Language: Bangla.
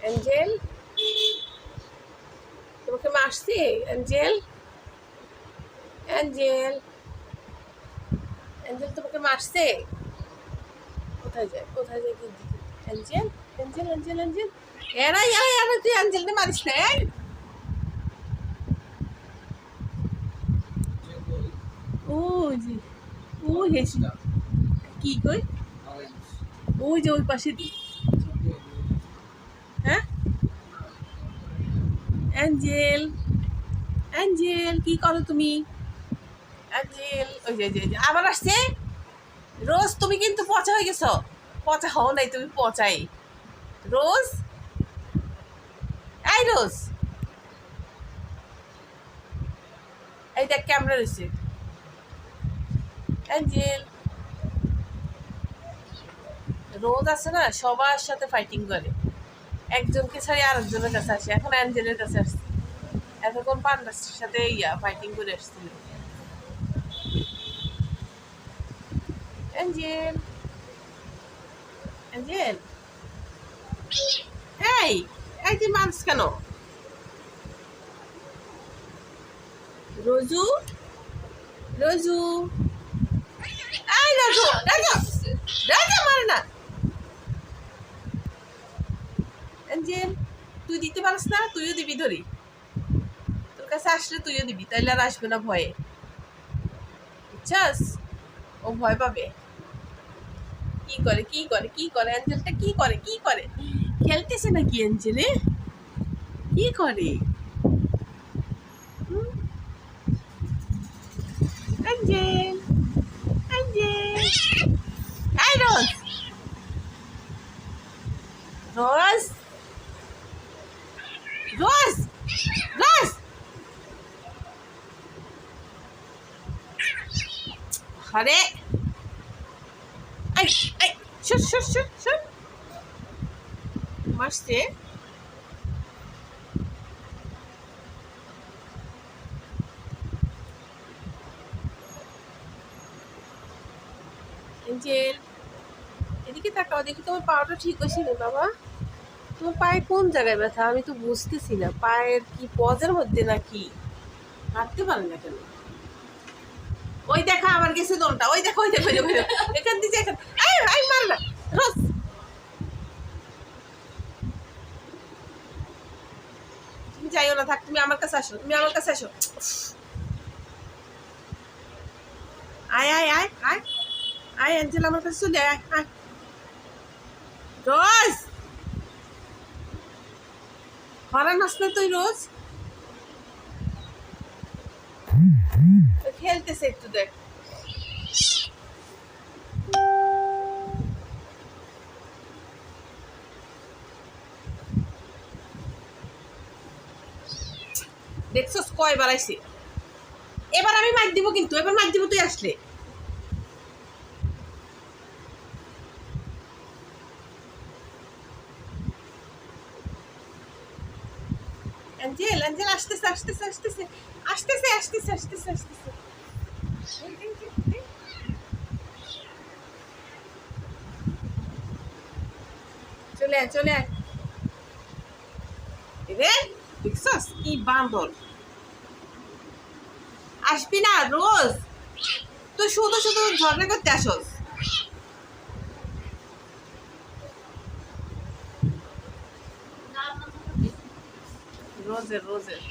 অ্যাঞ্জেল, তোমাকে মারছি? অ্যাঞ্জেল, অ্যাঞ্জেল, অ্যাঞ্জেল তোমাকে মারছে? কোথায় যায়, কোথায় যায়? অ্যাঞ্জেল, অ্যাঞ্জেল, অ্যাঞ্জেল, অ্যাঞ্জেল, এরা এরা এরা তুই অ্যাঞ্জেলকে মারিস না। ও জি, ও হেসি কি কই, ওই যে ওই পাশে দি। হ্যাঁ অ্যাঞ্জেল, অ্যাঞ্জেল কি করো তুমি? অ্যাঞ্জেল, ওই যে আবার আসছে। রোজ তুমি কিন্তু পচা হয়ে গেছো। পচা হও নাই, তুমি পচাই। রোজ, এই রোজ, এই দেখ ক্যামেরা রয়েছে। অ্যাঞ্জেল, রোজ আছে না, সবার সাথে ফাইটিং করে, একজনকে ছাড়ি আরেকজনের কাছে আসে। এখন অ্যাঞ্জেলের কাছে আসছে, এতক্ষণ পান্ডার সাথে ফাইটিং করে আসছিল। অ্যাঞ্জেল, অ্যাঞ্জেল, এই এই যে মানুষ কেন? রোজু, রোজু, এই রোজু, রাজা, রাজা মারে না। অ্যাঞ্জেল, তুই দিতে পারিস না? তুইও দিবি ধরি, তোর কাছে আসলে তুইও দিবি, তাইলে আর আসবে না ভয়ে, বুঝছাস? ও ভয় পাবে। কি করে, কি করে, কি করে অ্যাঞ্জেলটা, কি করে, কি করে? খেলতেছে নাকি অ্যাঞ্জেলে? কি করে? অ্যাঞ্জেল, অ্যাঞ্জেল, এই রোজ, রোজ, রোজ, রোজ, আরে এই এই শুট শুট শুট শুট মারছে। অ্যাঞ্জেল, এদিকে তাকাও দেখি, তোমার পাওয়াটা ঠিক হয়েছে না বাবা? তোমার পায়ে কোন জায়গায় ব্যথা আমি তো বুঝতেছি না। পায়ের কি পজের মধ্যে নাকি? হাঁটতে পারে না কেন? ওই দেখা আবার গেছে দোলটা, ওই দেখো, ওই দেখো, ওই দেখো, এখান দিয়ে এখান, এই এই মার না রোজ। তুমি যাইও না, থাক, তুমি আমার কাছে আসো, তুমি আমার কাছে আসো। আয় আয় আয় আয় আয় অ্যাঞ্জেল, আমার কাছে চলে আয়, আয় রোজ। হরান হাস না তুই রোজ, খেলতেছে একটু দেখ। দেখছস কয় বাড়াইছে? এবার আমি মাইক দিব, কিন্তু এবার মাইক দিব তুই আসলে। অ্যাঞ্জেল, অ্যাঞ্জেল আসতেছে, আসতেছে, আসতেছে, আসতেছে, আসতেছে, আসতেছে, আসতেছে। চলে আয়, চলে আয় রে। দেখছস কি বান্দর? আসবি না রোজ? তুই শুধু শুধু ঝগড়া করতে আসস। রোজের রোজের